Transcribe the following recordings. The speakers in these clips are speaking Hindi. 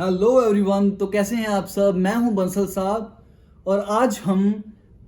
Hello everyone. तो कैसे हैं आप सब। मैं हूं बंसल साहब और आज हम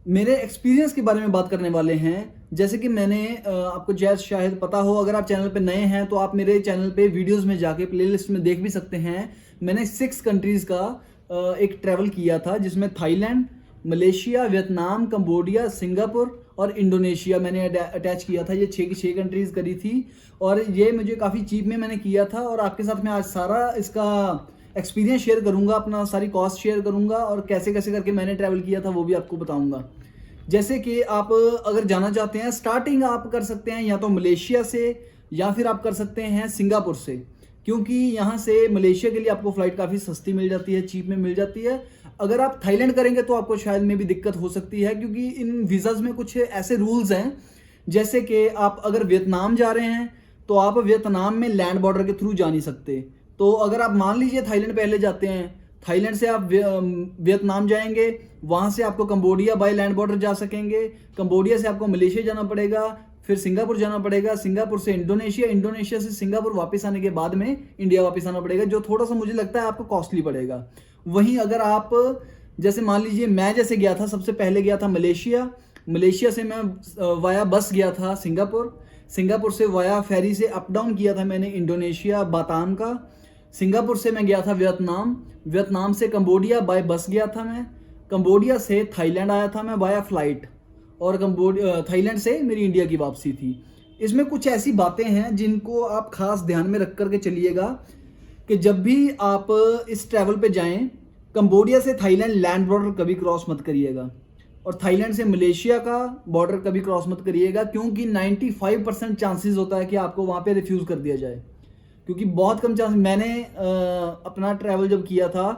मेरे एक्सपीरियंस के बारे में बात करने वाले हैं। जैसे कि मैंने आपको शायद पता हो, अगर आप चैनल पे नए हैं तो आप मेरे चैनल पे वीडियोस में जाके प्लेलिस्ट में देख भी सकते हैं। मैंने 6 कंट्रीज़ का एक ट्रैवल किया था, जिसमें Thailand, Malaysia, Vietnam, Cambodia, Singapore और इंडोनेशिया मैंने अटैच किया था। ये 6 की 6 कंट्रीज़ करी थी और ये मुझे काफ़ी चीप में मैंने किया था। और आपके साथ मैं आज सारा इसका एक्सपीरियंस शेयर करूंगा, अपना सारी कॉस्ट शेयर करूंगा और कैसे कैसे करके मैंने ट्रैवल किया था वो भी आपको बताऊंगा। जैसे कि आप अगर जाना चाहते हैं, स्टार्टिंग आप कर सकते हैं या तो मलेशिया से या फिर आप कर सकते हैं सिंगापुर से, क्योंकि यहाँ से मलेशिया के लिए आपको फ़्लाइट काफ़ी सस्ती मिल जाती है, चीप में मिल जाती है। अगर आप थाईलैंड करेंगे तो आपको शायद में भी दिक्कत हो सकती है, क्योंकि इन वीज़ाज़ में कुछ ऐसे रूल्स हैं। जैसे कि आप अगर वियतनाम जा रहे हैं तो आप वियतनाम में लैंड बॉर्डर के थ्रू जा नहीं सकते। तो अगर आप मान लीजिए थाईलैंड पहले जाते हैं, थाईलैंड से आप वियतनाम जाएंगे, वहाँ से आपको कंबोडिया बाय लैंड बॉर्डर जा सकेंगे, कंबोडिया से आपको मलेशिया जाना पड़ेगा, फिर सिंगापुर जाना पड़ेगा, सिंगापुर से इंडोनेशिया, इंडोनेशिया से सिंगापुर वापस आने के बाद में इंडिया वापस आना पड़ेगा, जो थोड़ा सा मुझे लगता है आपको कॉस्टली पड़ेगा। वहीं अगर आप जैसे मान लीजिए मैं जैसे गया था, सबसे पहले गया था मलेशिया, मलेशिया से मैं वाया बस गया था सिंगापुर, सिंगापुर से वाया फेरी से अप डाउन किया था मैंने इंडोनेशिया बाताम का, सिंगापुर से मैं गया था वियतनाम, वियतनाम से कंबोडिया बाय बस गया था मैं, कंबोडिया से थाईलैंड आया था मैं बाय फ्लाइट, और थाईलैंड से मेरी इंडिया की वापसी थी। इसमें कुछ ऐसी बातें हैं जिनको आप खास ध्यान में रख करके चलिएगा कि जब भी आप इस ट्रैवल पे जाएं, कंबोडिया से थाईलैंड लैंड बॉर्डर कभी क्रॉस मत करिएगा और थाईलैंड से मलेशिया का बॉर्डर कभी क्रॉस मत करिएगा, क्योंकि 95% चांसेस होता है कि आपको वहाँ पे रिफ्यूज़ कर दिया जाए। क्योंकि बहुत कम चांस, मैंने अपना ट्रैवल जब किया था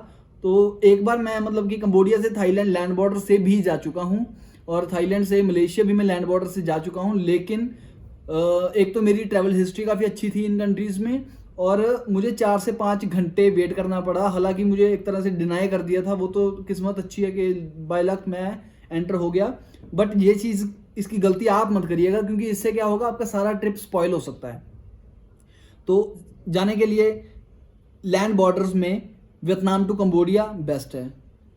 तो एक बार मैं मतलब कि कंबोडिया से थाईलैंड लैंड बॉर्डर से भी जा चुका हूँ और थाईलैंड से मलेशिया भी मैं लैंड बॉर्डर से जा चुका हूँ। लेकिन एक तो मेरी ट्रैवल हिस्ट्री काफ़ी अच्छी थी इन कंट्रीज़ में और मुझे 4 से 5 घंटे वेट करना पड़ा। हालांकि मुझे एक तरह से डिनाई कर दिया था, वो तो किस्मत अच्छी है कि बाय लक मैं एंटर हो गया। बट ये चीज़, इसकी गलती आप मत करिएगा, क्योंकि इससे क्या होगा, आपका सारा ट्रिप स्पॉइल हो सकता है। तो जाने के लिए लैंड बॉर्डर्स में वियतनाम टू कंबोडिया बेस्ट है,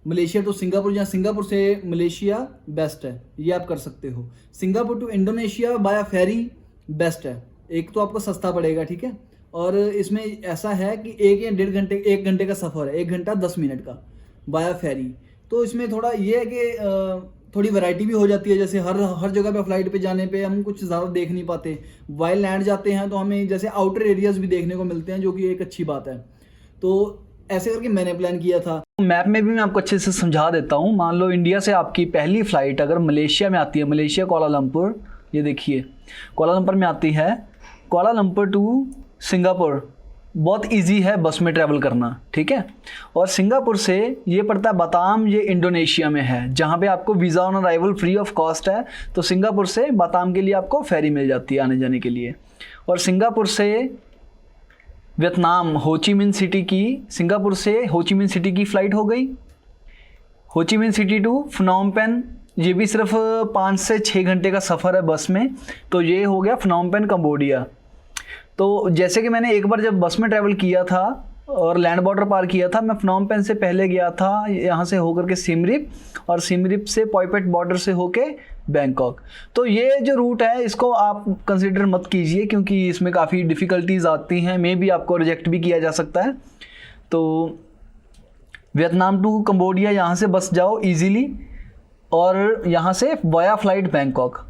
मलेशिया टू सिंगापुर या सिंगापुर से मलेशिया बेस्ट है, ये आप कर सकते हो। Singapore to Indonesia by ferry best है, एक तो आपको सस्ता पड़ेगा, ठीक है। और इसमें ऐसा है कि 1 या 1.5 घंटे का सफ़र है, 1 घंटा 10 मिनट का बाय फेरी। तो इसमें थोड़ा ये है कि थोड़ी वैरायटी भी हो जाती है। जैसे हर जगह पे फ्लाइट पे जाने पे हम कुछ ज़्यादा देख नहीं पाते, वाइल लैंड जाते हैं तो हमें जैसे आउटर एरियाज भी देखने को मिलते हैं, जो कि एक अच्छी बात है। तो ऐसे करके मैंने प्लान किया था। मैप में भी मैं आपको अच्छे से समझा देता हूँ। मान लो इंडिया से आपकी पहली फ़्लाइट अगर मलेशिया में आती है, मलेशिया कोलालमपुर, ये देखिए कोलालमपुर में आती है, कोलालमपुर टू सिंगापुर बहुत इजी है बस में ट्रैवल करना, ठीक है। और सिंगापुर से ये पड़ता है बाताम, ये इंडोनेशिया में है, जहाँ पे आपको visa on arrival free of cost है। तो सिंगापुर से बाताम के लिए आपको फेरी मिल जाती है आने जाने के लिए। और सिंगापुर से वियतनाम होचिमिन सिटी की, सिंगापुर से होचिमिन सिटी की फ़्लाइट हो गई, होचिमिन सिटी टू फनोम पेन, ये भी सिर्फ 5 से 6 घंटे का सफ़र है बस में। तो ये हो गया फनोम पेन कंबोडिया। तो जैसे कि मैंने एक बार जब बस में ट्रैवल किया था और लैंड बॉर्डर पार किया था, मैं फनोम पेन से पहले गया था यहाँ से होकर के सिमरिप, और सिमरिप से पॉयपेट बॉर्डर से होके बैंकॉक। तो ये जो रूट है इसको आप कंसिडर मत कीजिए, क्योंकि इसमें काफ़ी डिफ़िकल्टीज आती हैं, मे भी आपको रिजेक्ट भी किया जा सकता है। तो वियतनाम टू कंबोडिया यहाँ से बस जाओ ईजीली, और यहाँ से वाया फ्लाइट बैंकॉक,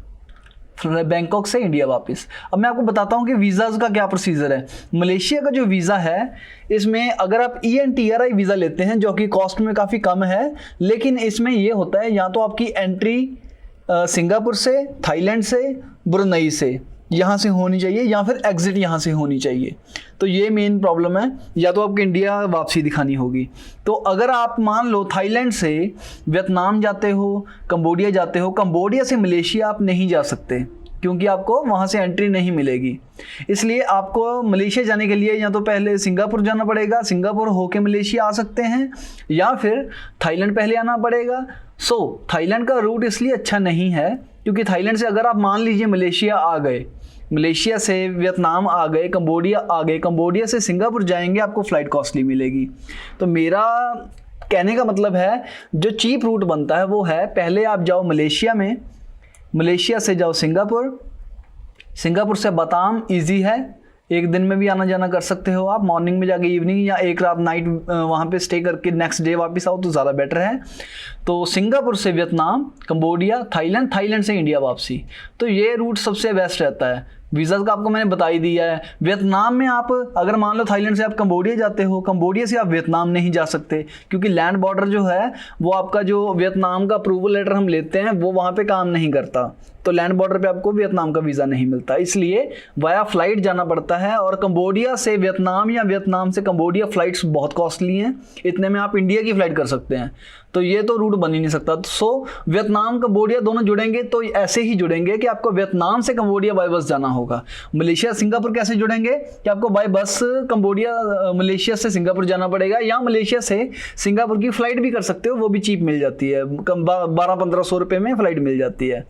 बैंकॉक से इंडिया वापस। अब मैं आपको बताता हूँ कि वीज़ाज़ का क्या प्रोसीजर है। मलेशिया का जो वीज़ा है, इसमें अगर आप ENTRI वीज़ा लेते हैं, जो कि कॉस्ट में काफ़ी कम है, लेकिन इसमें ये होता है या तो आपकी एंट्री सिंगापुर से, थाईलैंड से, ब्रुनई से यहाँ से होनी चाहिए, या फिर एग्ज़िट यहाँ से होनी चाहिए। तो ये मेन प्रॉब्लम है, या तो आपको इंडिया वापसी दिखानी होगी। तो अगर आप मान लो थाईलैंड से वियतनाम जाते हो, कंबोडिया जाते हो, कंबोडिया से मलेशिया आप नहीं जा सकते, क्योंकि आपको वहाँ से एंट्री नहीं मिलेगी। इसलिए आपको मलेशिया जाने के लिए या तो पहले सिंगापुर जाना पड़ेगा, सिंगापुर होके मलेशिया आ सकते हैं, या फिर थाईलैंड पहले आना पड़ेगा। थाईलैंड का रूट इसलिए अच्छा नहीं है क्योंकि थाईलैंड से अगर आप मान लीजिए मलेशिया आ गए, मलेशिया से वियतनाम आ गए, कंबोडिया आ गए, कंबोडिया से सिंगापुर जाएंगे, आपको फ़्लाइट कॉस्टली मिलेगी। तो मेरा कहने का मतलब है जो चीप रूट बनता है वो है पहले आप जाओ मलेशिया में, मलेशिया से जाओ सिंगापुर, सिंगापुर से बाताम ईजी है, एक दिन में भी आना जाना कर सकते हो आप, मॉर्निंग में जाके इवनिंग या एक रात नाइट वहाँ पे स्टे करके नेक्स्ट डे वापस आओ तो ज़्यादा बेटर है। तो सिंगापुर से वियतनाम, कंबोडिया, थाईलैंड, थाईलैंड से इंडिया वापसी, तो ये रूट सबसे बेस्ट रहता है। वीज़ा का आपको मैंने बता ही दिया है। वियतनाम में आप अगर मान लो थाईलैंड से आप कंबोडिया जाते हो, कंबोडिया से आप वियतनाम नहीं जा सकते क्योंकि लैंड बॉर्डर जो है वो आपका जो वियतनाम का अप्रूवल लेटर हम लेते हैं वो वहाँ पे काम नहीं करता, तो लैंड बॉर्डर पे आपको वियतनाम का वीज़ा नहीं मिलता, इसलिए वाया फ्लाइट जाना पड़ता है। और कंबोडिया से वियतनाम या वियतनाम से कंबोडिया फ़्लाइट्स बहुत कॉस्टली हैं, इतने में आप इंडिया की फ़्लाइट कर सकते हैं, तो ये तो रूट बन ही नहीं सकता। सो वियतनाम कंबोडिया दोनों जुड़ेंगे तो ऐसे ही जुड़ेंगे कि आपको वियतनाम से कंबोडिया बाय बस जाना होगा। मलेशिया सिंगापुर कैसे जुड़ेंगे कि आपको बाय बस कंबोडिया मलेशिया से सिंगापुर जाना पड़ेगा, या मलेशिया से सिंगापुर की फ़्लाइट भी कर सकते हो, वो भी चीप मिल जाती है, 1200-1500 रुपये में फ़्लाइट मिल जाती है।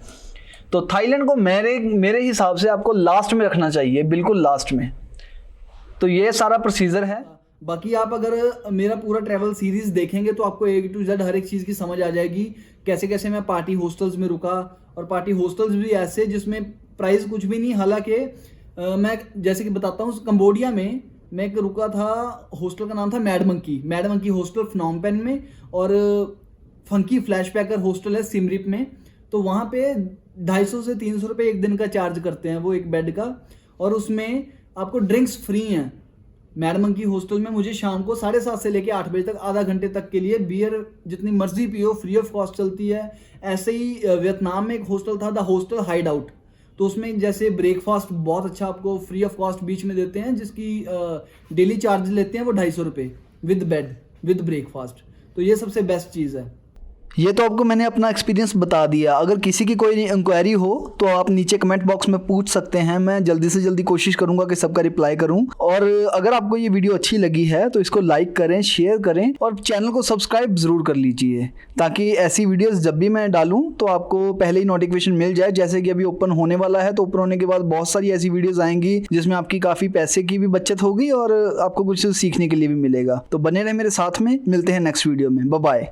तो थाईलैंड को मेरे हिसाब से आपको लास्ट में रखना चाहिए, बिल्कुल लास्ट में। तो ये सारा प्रोसीजर है। बाकी आप अगर मेरा पूरा ट्रैवल सीरीज देखेंगे तो आपको A to Z हर एक चीज़ की समझ आ जाएगी, कैसे कैसे मैं पार्टी हॉस्टल्स में रुका, और पार्टी हॉस्टल्स भी ऐसे जिसमें प्राइस कुछ भी नहीं। हालांकि मैं जैसे कि बताता हूँ, कंबोडिया में मैं एक रुका था, हॉस्टल का नाम था मैड मंकी हॉस्टल फनोम पेन में, और फंकी फ्लैश पैकर हॉस्टल है सिम रिप में। तो वहाँ पे 250 से 300 रुपये एक दिन का चार्ज करते हैं वो एक बेड का, और उसमें आपको ड्रिंक्स फ्री हैं। मैड मंकी हॉस्टल में मुझे शाम को 7:30 से लेकर 8 बजे तक आधा घंटे तक के लिए बियर जितनी मर्जी पियो फ्री ऑफ कॉस्ट चलती है। ऐसे ही वियतनाम में एक हॉस्टल था, द हॉस्टल हाइड आउट, तो उसमें जैसे ब्रेकफास्ट बहुत अच्छा आपको फ्री ऑफ कॉस्ट बीच में देते हैं, जिसकी डेली चार्ज लेते हैं वो 250 रुपये विद बेड विद ब्रेकफास्ट। तो ये सबसे बेस्ट चीज़ है। ये तो आपको मैंने अपना एक्सपीरियंस बता दिया। अगर किसी की कोई इंक्वायरी हो तो आप नीचे कमेंट बॉक्स में पूछ सकते हैं, मैं जल्दी से जल्दी कोशिश करूंगा कि सबका रिप्लाई करूं। और अगर आपको ये वीडियो अच्छी लगी है तो इसको लाइक करें, शेयर करें और चैनल को सब्सक्राइब ज़रूर कर लीजिए, ताकि ऐसी वीडियोस जब भी मैं डालूं तो आपको पहले ही नोटिफिकेशन मिल जाए। जैसे कि अभी ओपन होने वाला है, तो ओपन होने के बाद बहुत सारी ऐसी वीडियोज़ आएंगी जिसमें आपकी काफ़ी पैसे की भी बचत होगी और आपको कुछ सीखने के लिए भी मिलेगा। तो बने रहे मेरे साथ में, मिलते हैं नेक्स्ट वीडियो में। Bye bye.